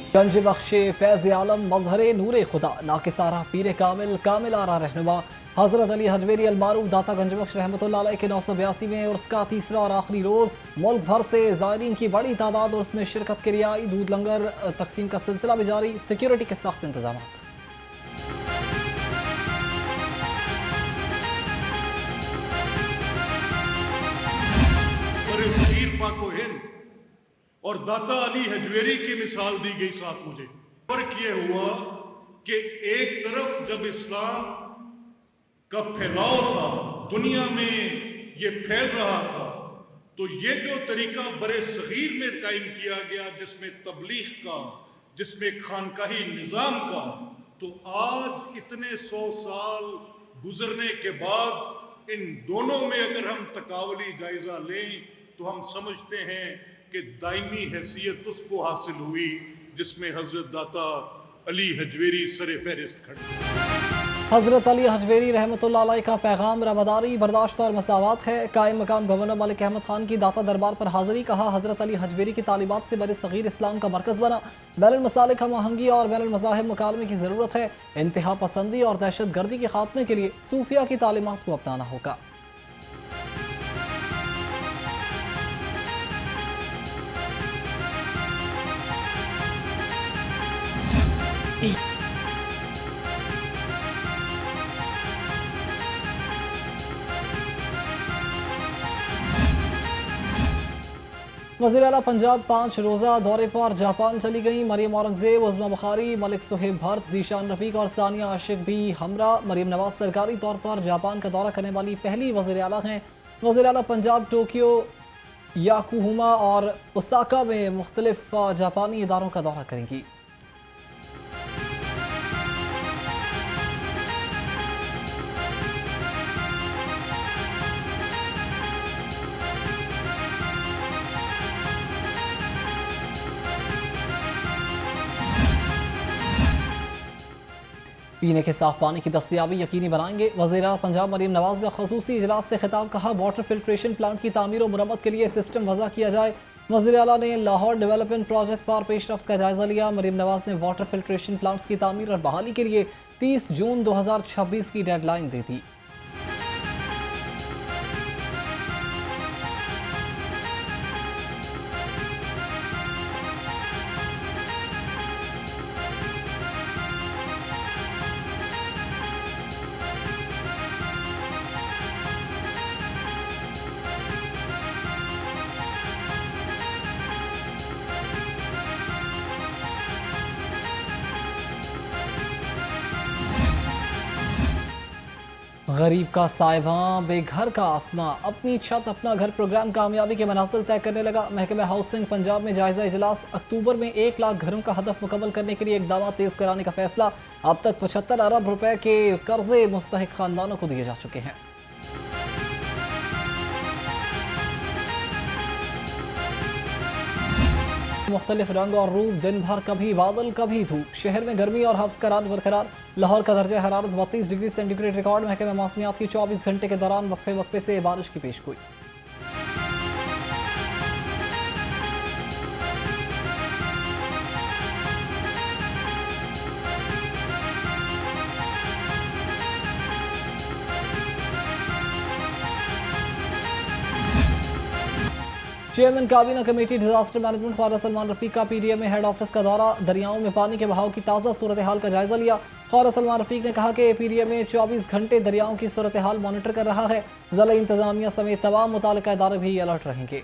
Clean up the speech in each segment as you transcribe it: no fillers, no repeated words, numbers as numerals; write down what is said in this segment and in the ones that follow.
गंज बख्शे फैज आलम मजहरे नूरे खुदा नाकिसारा पीर कामिल कामिल आरा रहनुमा हजरत अली हजवेरी अलमारूफ दाता गंज बख्श रहमतुल्लाह अलैह के 982 में उर्स का तीसरा और आखिरी रोज मुल्क भर से ज़ायरीन की बड़ी तादाद और उसमें शिरकत के लिए आई। दूध लंगर तकसीम का सिलसिला भी जारी, सिक्योरिटी के सख्त इंतजाम। और दाता अली हजवेरी की मिसाल दी गई साथ मुझे। फर्क ये हुआ कि एक तरफ जब इस्लाम का फैलाव था, दुनिया में ये फैल रहा था, तो ये जो तरीका बड़े सगीर में कायम किया गया, जिसमें तबलीग का, जिसमें खानकाही निज़ाम का, तो आज इतने 100 साल गुजरने के बाद इन दोनों में अगर हम तकावली जायजा लें तो हम समझते हैं कि दायमी हैसियत उसको हासिल हुई जिसमें हजरत दाता अली हजवेरी सरे फहरिस्त खड़े। हजरत अली हजवेरी रहमतुल्लाह अलैह का पैगाम रमदारी, बर्दाश्त और मसावत है। कायम मकाम गवर्नर मलिक अहमद खान की दाता दरबार पर हाजिरी। कहा, हजरत अली हजवेरी की तालीमात से बड़े सगीर इस्लाम का मरकज बना। बैनुल मसालिक हम आहंगी और बैनुल मज़ाहिब मुकालमे की ज़रूरत है। इंतहा पसंदी और दहशत गर्दी के खात्मे के लिए सूफिया की तालीमात को अपनाना होगा। वज़ीर आला पंजाब 5 रोज़ा दौरे पर जापान चली गई। मरियम औरंगजेब, उज़्मा बुखारी, मलिक सुहेब भट्ट, ज़ीशान रफ़ीक और सानिया आशिक भी हमरा। मरियम नवाज सरकारी तौर पर जापान का दौरा करने वाली पहली वज़ीर आला हैं। वज़ीर आला पंजाब टोक्यो, याकोहामा और ओसाका में मुख्तलिफ जापानी इदारों का दौरा करेंगी। पीने के साफ पानी की दस्तियाबी यकीनी बनाएंगे। वज़ीर आला पंजाब मरियम नवाज का खसूसी इजलास से खिताब। कहा, वाटर फिल्ट्रेशन प्लांट की तामीर और मुरम्मत के लिए सिस्टम वज़ा किया जाए। वज़ीर आला ने लाहौर डेवलपमेंट प्रोजेक्ट पर पेशरफ्त का जायजा लिया। मरियम नवाज ने वाटर फिल्ट्रेशन प्लांट्स की तामीर और बहाली के लिए 30 जून 2026 की डेडलाइन दे दी। गरीब का साइबां बेघर का आसमां, अपनी छत अपना घर प्रोग्राम कामयाबी के मनाजिल तय करने लगा। महकमा हाउसिंग पंजाब में जायजा इजलास। अक्टूबर में 1 लाख घरों का हदफ मुकम्मल करने के लिए इकदाम तेज कराने का फैसला। अब तक 75 अरब रुपए के कर्जे मुस्तहिक खानदानों को दिए जा चुके हैं। मुख्तलिफ रंग और रूप, दिन भर कभी बादल कभी धूप। शहर में गर्मी और हब्स का राज बरकरार। लाहौर का दर्जा हरारत 32 डिग्री सेंटीग्रेड रिकॉर्ड। महकमा मौसमियात की 24 घंटे के दौरान वक्फे वक्फे से बारिश की पेशगोई। चेयरमैन काबीना committee disaster management Khawaja Salman Rafiq का पीडीएम में हेड ऑफिस का दौरा। दरियाओं में पानी के बहाव की ताज़ा सूरत हाल का जायजा लिया। ख्वाजा सलमान रफीक ने कहा कि पीडीएम में 24 घंटे दरियाओं की सूरत हाल मॉनिटर कर रहा है। ज़िला इंतजामिया समेत तमाम मुताल्लिका इदारे भी अलर्ट रहेंगे।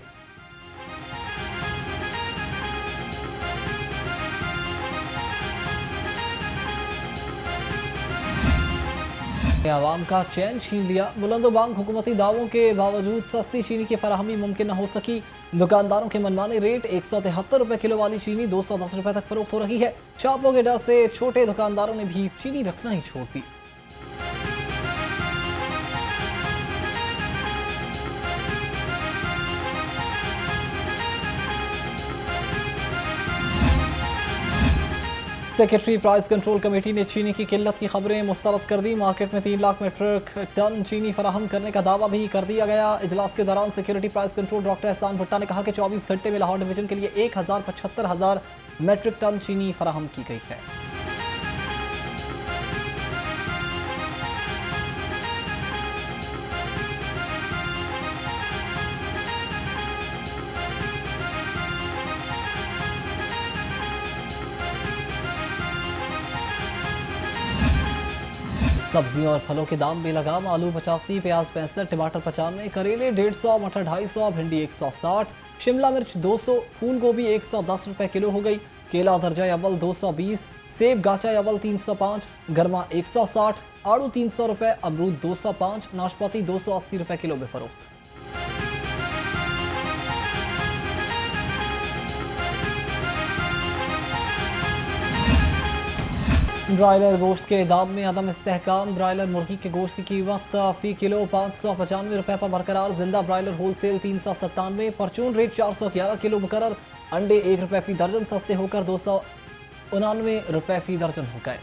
आवाम का चैन छीन लिया। बुलंदोबांग हुकूमती दावों के बावजूद सस्ती चीनी की फराहमी मुमकिन न हो सकी। दुकानदारों के मनमाने रेट। 173 रुपए किलो वाली चीनी 210 रुपए तक फरोख्त हो रही है। छापों के डर से छोटे दुकानदारों ने भी चीनी रखना ही छोड़ दी। सेक्रेटरी प्राइस कंट्रोल कमेटी ने चीनी की किल्लत की खबरें मुस्तरद कर दी। मार्केट में 3 लाख मीट्रिक टन चीनी फराहम करने का दावा भी कर दिया गया। इजलास के दौरान सिक्योरिटी प्राइस कंट्रोल डॉक्टर एहसान भुट्टा ने कहा कि 24 घंटे में लाहौर डिवीजन के लिए 1,75,000 मेट्रिक टन चीनी फराहम की गई है। सब्जियों और फलों के दाम बेलगाम, आलू 85, प्याज 65, टमाटर 95, करेले 150, मटर 250, भिंडी 160, शिमला मिर्च 200, फूल गोभी 110 रुपए किलो हो गई। केला दर्जा अव्वल 220, सेब गाचा अव्वल 305, गरमा 160, आड़ू 300 रुपए, अमरूद 205, नाशपाती 280 रुपए किलो में फरोख्त। ब्रायलर गोश्त के दाम में अदम इस्तेहकाम, ब्रायलर मुर्गी के गोश्त की कीमत फी किलो 595 रुपए पर बरकरार। जिंदा ब्रायलर होलसेल 397, परचून रेट 411 किलो मुकर्रर। अंडे 1 रुपए फी दर्जन सस्ते होकर 299 रुपए फी दर्जन हो गए।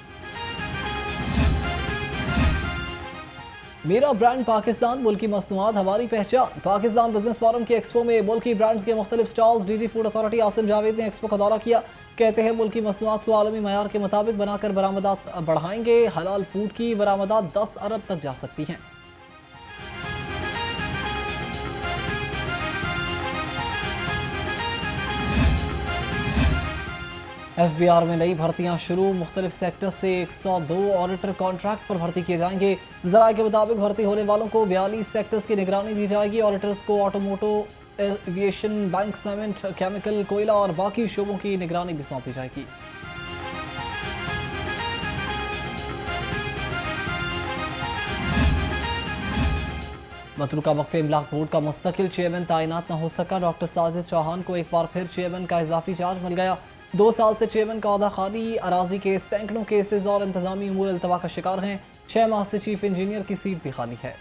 मेरा ब्रांड पाकिस्तान, मुल्की मसनूआत हमारी पहचान। पाकिस्तान बिजनेस फोरम के एक्सपो में मुल्की ब्रांड्स के मुख्तलिफ stalls. DG food authority Asim Javed ने एक्सपो का दौरा किया। कहते हैं मुल्की मसनूआत को आलमी मयार के मुताबिक बनाकर बरामदात बढ़ाएंगे। हलाल फूड की बरामदात 10 अरब तक जा सकती हैं। FBR में नई भर्तियां शुरू, मुख्तलिफ सेक्टर से 102 ऑडिटर कॉन्ट्रैक्ट पर भर्ती किए जाएंगे। जराये के मुताबिक भर्ती होने वालों को 42 सेक्टर्स की निगरानी दी जाएगी। ऑडिटर्स को automotive, aviation, bank, cement, chemical, कोयला और बाकी शोबों की निगरानी भी सौंपी जाएगी। मतरूका वक्फे इमलाक बोर्ड का मुस्तकिल चेयरमैन तैनात न हो सका। डॉक्टर साजिद चौहान को एक बार फिर चेयरमैन का इजाफी चार्ज मिल गया। 2 साल से चेयरमैन का ओहदा खाली। अराजी के सैकड़ों केसेज और इंतजामी उमूर अल्तवा का शिकार हैं। 6 माह से चीफ इंजीनियर की सीट भी खाली है।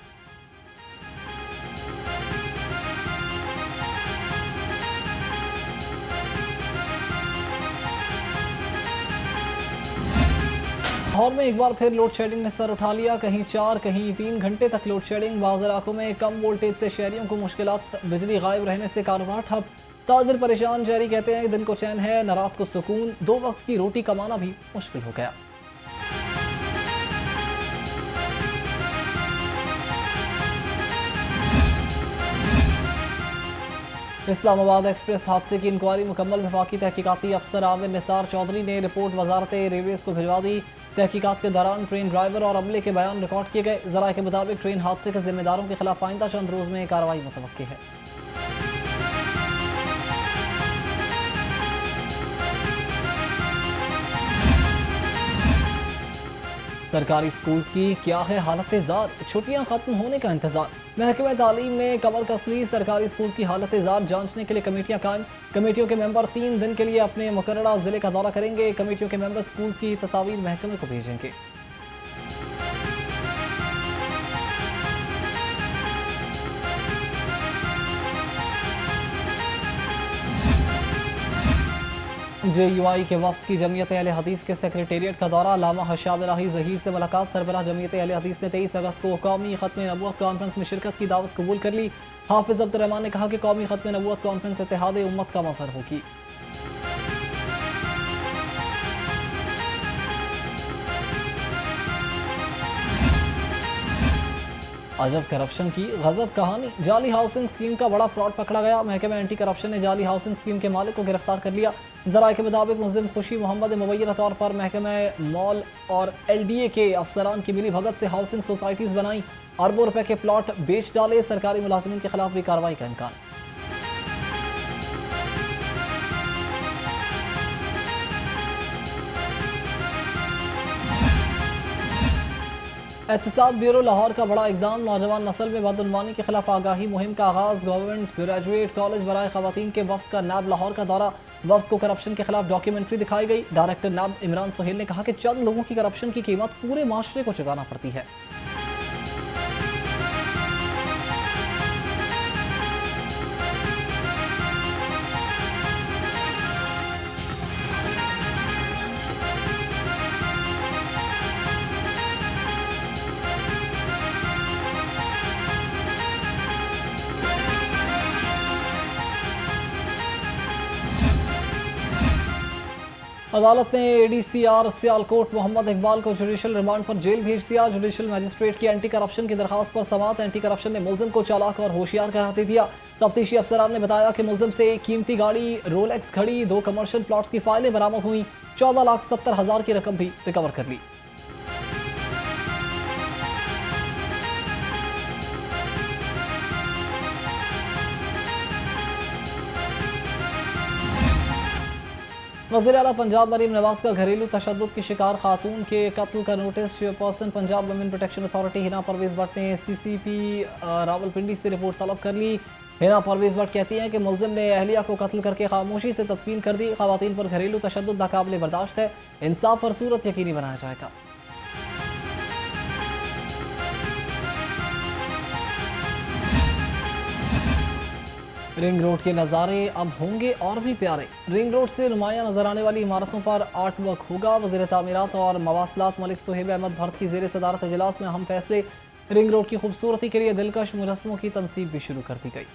लाहौर में एक बार फिर लोड शेडिंग ने सर उठा लिया। कहीं 4 कहीं 3 घंटे तक लोड शेडिंग। बाज़ इलाकों में कम वोल्टेज से शहरियों को मुश्किलात। बिजली गायब रहने से कारोबार ठप। ताजिर परेशान। शहरी कहते हैं दिन को चैन है न रात को सुकून। 2 वक्त की रोटी कमाना भी मुश्किल हो गया। इस्लामाबाद एक्सप्रेस हादसे की इंक्वायरी मुकम्मल। वफाकी तहकीकाती अफसर आमिर निसार चौधरी ने रिपोर्ट वजारत रेलवेज को भिजवा दी। तहकीकात के दौरान ट्रेन ड्राइवर और अमले के बयान रिकॉर्ड किए गए। जराये के मुताबिक ट्रेन हादसे के जिम्मेदारों के खिलाफ आइंदा चंद रोज में कार्रवाई मुतवक्की है। सरकारी स्कूल्स की क्या है हालत ज़ार, छुट्टियां खत्म होने का इंतजार। महकमे तालीम ने कमर कस ली। सरकारी स्कूल्स की हालत ज़ार जांचने के लिए कमेटियां कायम। कमेटियों के मेंबर 3 दिन के लिए अपने मुकर्ररा जिले का दौरा करेंगे। कमेटियों के मेंबर स्कूल्स की तस्वीर महकमे को भेजेंगे। JUI के वफ्द की जमीयत अहले हदीस के सेक्रेटेरिएट का दौरा। अल्लामा हशाम इलाही ज़हीर से मुलाकात। सरबराह जमीयत अहले हदीस ने 23 अगस्त को कौमी ख़त्म नबूवत कॉन्फ्रेंस में शिरकत की दावत कबूल कर ली। हाफिज़ अब्दुर्रहमान ने कहा कि कौमी ख़त्म नबूवत कॉन्फ्रेंस इत्तेहाद उम्मत का मसर होगी। अजब करप्शन की गजब कहानी। जाली हाउसिंग स्कीम का बड़ा फ्रॉड पकड़ा गया। महकमा एंटी करप्शन ने जाली हाउसिंग स्कीम के मालिक को गिरफ्तार कर लिया। जराये के मुताबिक मुलजिम खुशी मोहम्मद मुबैना तौर पर महकमा मॉल और LDA के अफसरान की मिली भगत से हाउसिंग सोसाइटीज बनाई। अरबों रुपए के प्लॉट बेच डाले। सरकारी मुलाजिमीन के खिलाफ भी कार्रवाई का इम्कान। एहतसाब ब्यूरो लाहौर का बड़ा इकदाम। नौजवान नस्ल में बदउनवानी के खिलाफ आगाही मुहिम का आगाज। गवर्नमेंट ग्रेजुएट कॉलेज बराए खवातीन के वफ्द का नाब लाहौर का दौरा। वफ्द को करप्शन के खिलाफ डॉक्यूमेंट्री दिखाई गई। डायरेक्टर नाब इमरान सोहेल ने कहा कि चंद लोगों की करप्शन की कीमत पूरे माशरे को चुकाना पड़ती है। अदालत ने ADCR सियालकोट मोहम्मद इकबाल को जुडिशल रिमांड पर जेल भेज दिया। जुडिशल मजिस्ट्रेट की एंटी करप्शन की दरखास्त पर समाअत एंटी करप्शन ने मुलजिम को चालाक और होशियार करार दे दिया। तफ्तीशी अफसरान ने बताया कि मुलजिम से कीमती गाड़ी, रोलेक्स घड़ी, 2 कमर्शियल प्लॉट्स की फाइलें बरामद हुई। 14,70,000 की रकम भी रिकवर कर ली। वज़ीर आला पंजाब मरीम नवाज का घरेलू तशद्दुद की शिकार खातून के कत्ल का नोटिस। Chairperson Punjab women protection authority Hina Parvez Bhatt ने CCP रावलपिंडी से रिपोर्ट तलब कर ली। हिना परवेज भट्ट कहती हैं कि मुलजिम ने अहलिया को कत्ल करके खामोशी से तदफीन कर दी। खवातीन पर घरेलू तशद्दुद नाकाबिले बर्दाश्त है। इंसाफ और सूरत यकीनी बनाया जाएगा। रिंग रोड के नज़ारे अब होंगे और भी प्यारे। रिंग रोड से नुमाया नजर आने वाली इमारतों पर आर्ट वर्क होगा। वज़ीर तामीरात और मवासलात मलिक सुहेब अहमद भर्त की ज़ेर सदारत इजलास में अहम फैसले। रिंग रोड की खूबसूरती के लिए दिलकश मुजस्मों की तनसीब भी शुरू कर दी गई।